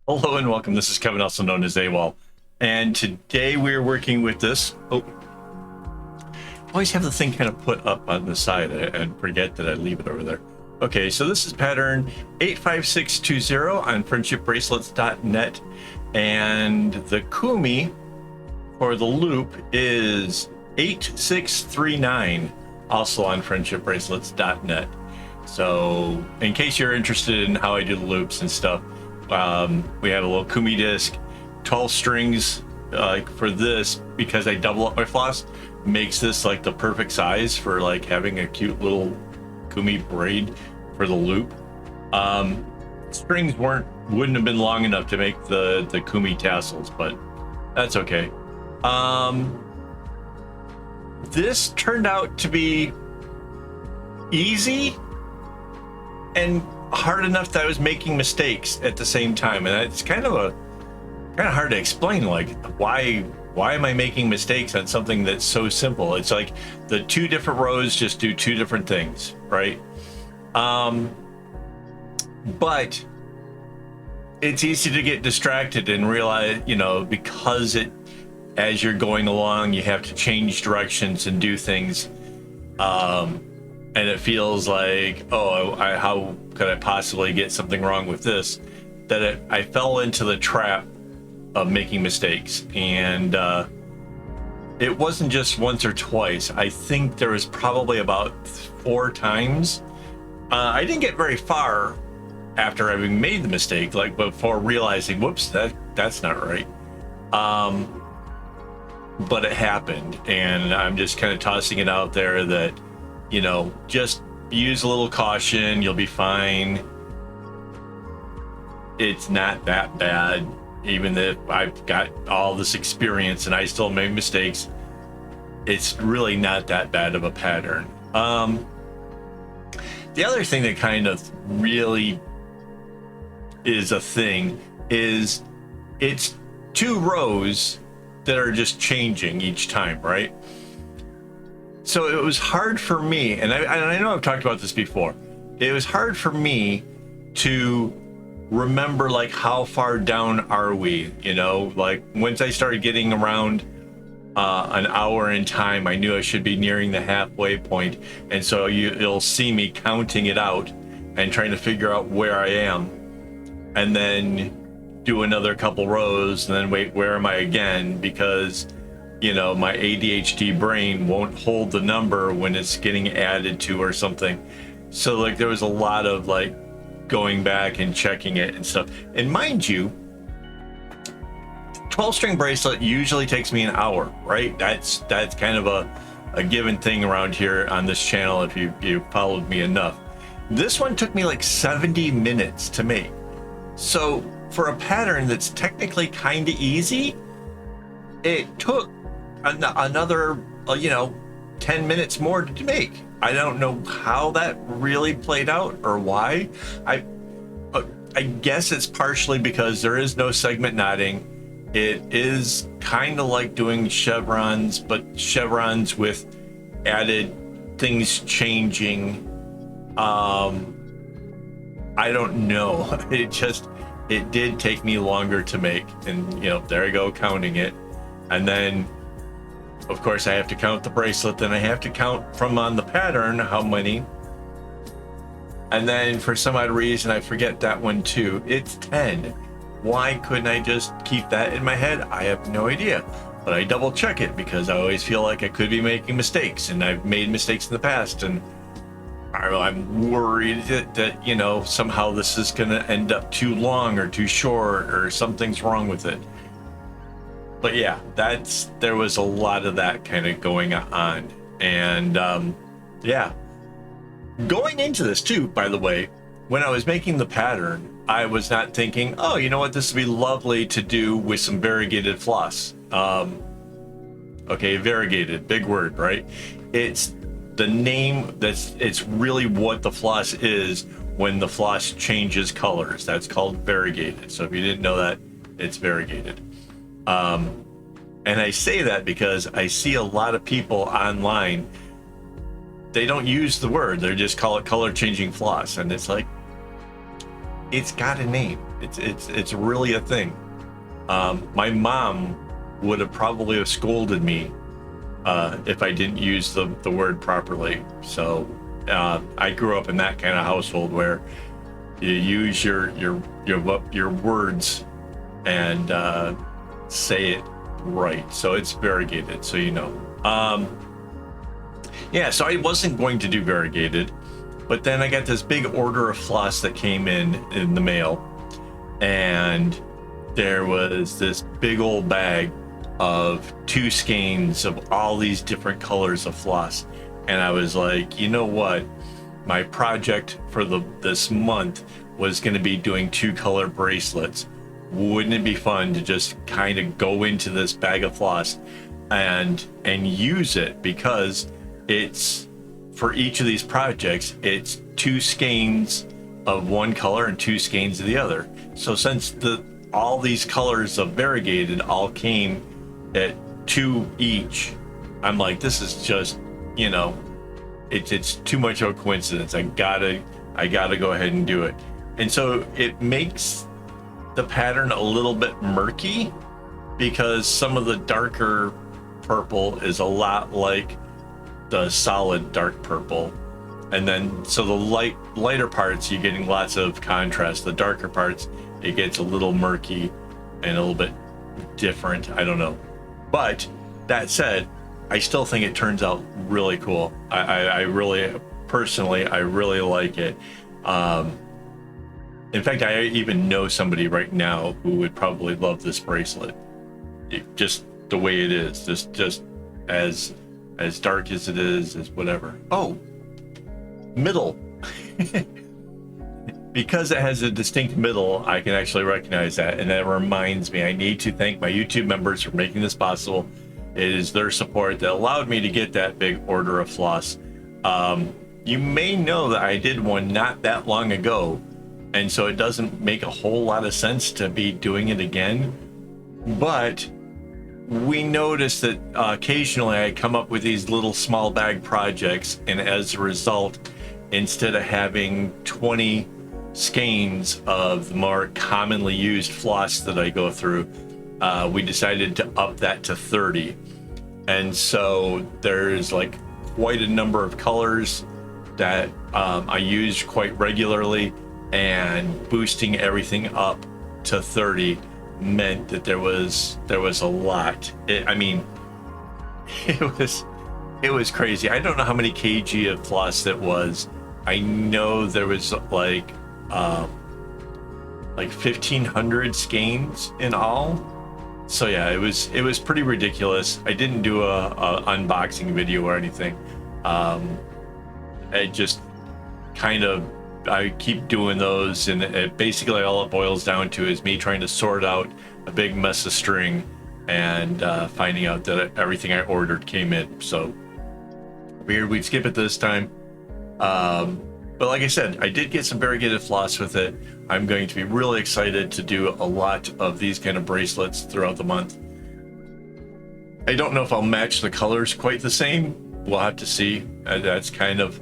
Hello and welcome. This is Kevin, also known as AWOL. And today we're working with this. Oh, I always have the thing kind of put up on the side and forget that I leave it over there. Okay, so this is pattern 85620 on friendshipbracelets.net. And the kumi for the loop is 8639, also on friendshipbracelets.net. So in case you're interested in how I do the loops and stuff, we have a little kumi disc, 12 strings for this, because I double up my floss, makes this like the perfect size for like having a cute little kumi braid for the loop. Strings wouldn't have been long enough to make the kumi tassels, but that's okay. This turned out to be easy and hard enough that I was making mistakes at the same time, and it's kind of hard to explain, like why am I making mistakes on something that's so simple. It's like the two different rows just do two different things, right? But it's easy to get distracted and realize, because as you're going along, you have to change directions and do things, and it feels like, how could I possibly get something wrong with this? That I fell into the trap of making mistakes. And it wasn't just once or twice. I think there was probably about 4 times. I didn't get very far after having made the mistake, like before realizing, whoops, that's not right. But it happened, and I'm just kind of tossing it out there that, just use a little caution, you'll be fine. It's not that bad, even if I've got all this experience and I still make mistakes. It's really not that bad of a pattern. The other thing that kind of really is a thing is it's 2 rows that are just changing each time, right? So it was hard for me, and I know I've talked about this before, it was hard for me to remember, like, how far down are we, like once I started getting around an hour in time, I knew I should be nearing the halfway point. And so you'll see me counting it out and trying to figure out where I am, and then do another couple rows, and then wait, where am I again? Because my ADHD brain won't hold the number when it's getting added to or something. So like there was a lot of like going back and checking it and stuff. And mind you, 12 string bracelet usually takes me an hour, right? That's kind of a given thing around here on this channel if you followed me enough. This one took me like 70 minutes to make. So for a pattern that's technically kind of easy, it took another 10 minutes more to make. I don't know how that really played out or why. I guess it's partially because there is no segment knotting. It is kind of like doing chevrons, but chevrons with added things changing. I don't know. It did take me longer to make, and there I go counting it. And then of course I have to count the bracelet, then I have to count from on the pattern how many, and then for some odd reason I forget that one too. It's 10. Why couldn't I just keep that in my head? I have no idea, but I double check it because I always feel like I could be making mistakes, and I've made mistakes in the past, and I'm worried that somehow this is going to end up too long or too short or something's wrong with it. But yeah, there was a lot of that kind of going on. And yeah, going into this too, by the way, when I was making the pattern, I was not thinking, oh, you know what, this would be lovely to do with some variegated floss. Okay, variegated, big word, right? It's the name, it's really what the floss is when the floss changes colors. That's called variegated. So if you didn't know that, it's variegated. And I say that because I see a lot of people online, they don't use the word, they just call it color changing floss. And it's like, it's got a name. It's really a thing. My mom would have probably have scolded me if I didn't use the word properly. So I grew up in that kind of household where you use your words and say it right. So it's variegated, so you know. Yeah, so I wasn't going to do variegated, but then I got this big order of floss that came in the mail, and there was this big old bag of 2 skeins of all these different colors of floss. And I was like, you know what? My project for this month was going to be doing 2-color bracelets. Wouldn't it be fun to just kind of go into this bag of floss and use it, because it's, for each of these projects, it's 2 skeins of one color and 2 skeins of the other. So since all these colors of variegated all came at 2 each, I'm like, this is just, you know, it's too much of a coincidence. I gotta go ahead and do it. And so it makes the pattern a little bit murky, because some of the darker purple is a lot like the solid dark purple, and then so the lighter parts, you're getting lots of contrast. The darker parts, it gets a little murky and a little bit different. I don't know, but that said, I still think it turns out really cool. I really, personally, I really like it. In fact, I even know somebody right now who would probably love this bracelet. Just the way it is, just as dark as it is whatever. Oh, middle. Because it has a distinct middle, I can actually recognize that, and that reminds me, I need to thank my YouTube members for making this possible. It is their support that allowed me to get that big order of floss. You may know that I did one not that long ago, and so it doesn't make a whole lot of sense to be doing it again. But we noticed that occasionally I come up with these little small bag projects, and as a result, instead of having 20 skeins of the more commonly used floss that I go through, we decided to up that to 30. And so there's like quite a number of colors that I use quite regularly, and boosting everything up to 30 meant that there was a lot. I mean, it was crazy. I don't know how many kg of floss it was. I know there was like 1,500 skeins in all. So yeah, it was pretty ridiculous. I didn't do a unboxing video or anything. It just kind of, I keep doing those, and basically all it boils down to is me trying to sort out a big mess of string and finding out that everything I ordered came in. So weird we'd skip it this time. But like I said, I did get some variegated floss with it. I'm going to be really excited to do a lot of these kind of bracelets throughout the month. I don't know if I'll match the colors quite the same. We'll have to see. That's kind of,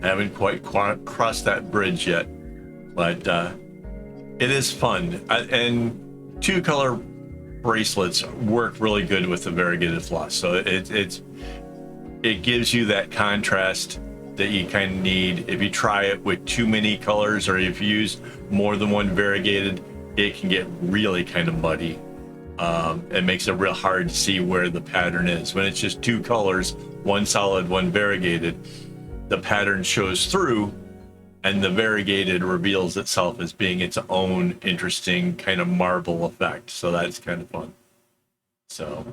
I haven't quite crossed that bridge yet, but it is fun. And 2-color bracelets work really good with the variegated floss. So it gives you that contrast that you kind of need. If you try it with too many colors, or if you use more than one variegated, it can get really kind of muddy. It makes it real hard to see where the pattern is. When it's just 2 colors, one solid, one variegated, the pattern shows through, and the variegated reveals itself as being its own interesting kind of marble effect. So that's kind of fun. So,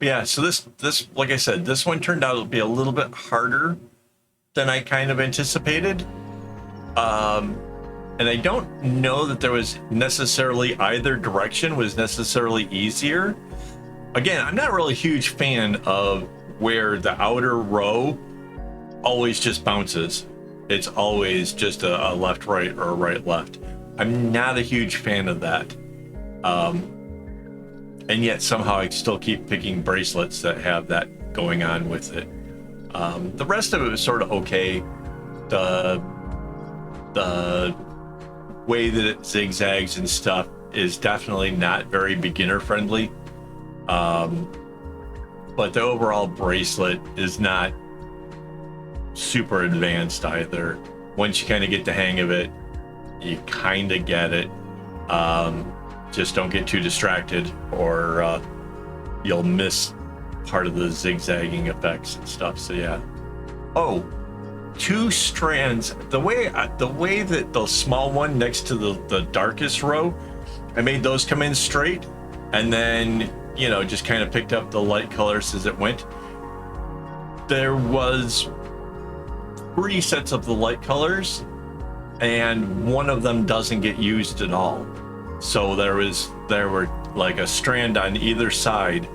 yeah, so this, like I said, this one turned out to be a little bit harder than I kind of anticipated. And I don't know that there was necessarily either direction was necessarily easier. Again, I'm not really a huge fan of where the outer row always just bounces. It's always just a left, right, or a right, left. I'm not a huge fan of that. And yet somehow I still keep picking bracelets that have that going on with it. The rest of it was sort of okay. The way that it zigzags and stuff is definitely not very beginner friendly. But the overall bracelet is not super advanced either. Once you kind of get the hang of it, you kind of get it. Just don't get too distracted, or you'll miss part of the zigzagging effects and stuff. So yeah. Oh, 2 strands. The way that the small one next to the darkest row, I made those come in straight, and then, you know, just kind of picked up the light colors as it went. There was 3 sets of the light colors, and one of them doesn't get used at all. So there were like a strand on either side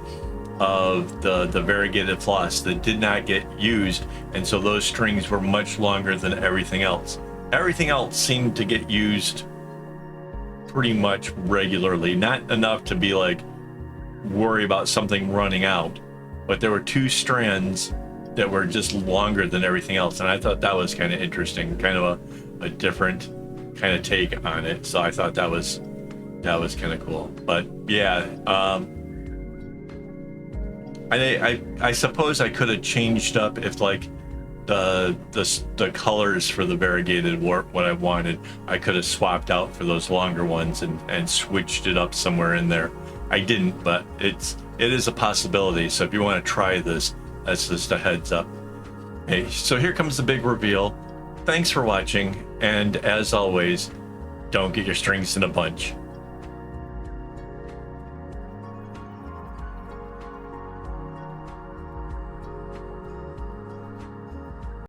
of the variegated floss that did not get used, and so those strings were much longer than everything else. Everything else seemed to get used pretty much regularly, not enough to be like worry about something running out, but there were 2 strands that were just longer than everything else, and I thought that was kind of interesting, kind of a different kind of take on it. So I thought that was kind of cool. But yeah, I suppose I could have changed up if like the colors for the variegated weren't what I wanted. I could have swapped out for those longer ones and switched it up somewhere in there. I didn't, but it is a possibility. So if you want to try this, that's just a heads up. Hey, so here comes the big reveal. Thanks for watching, and as always, don't get your strings in a bunch.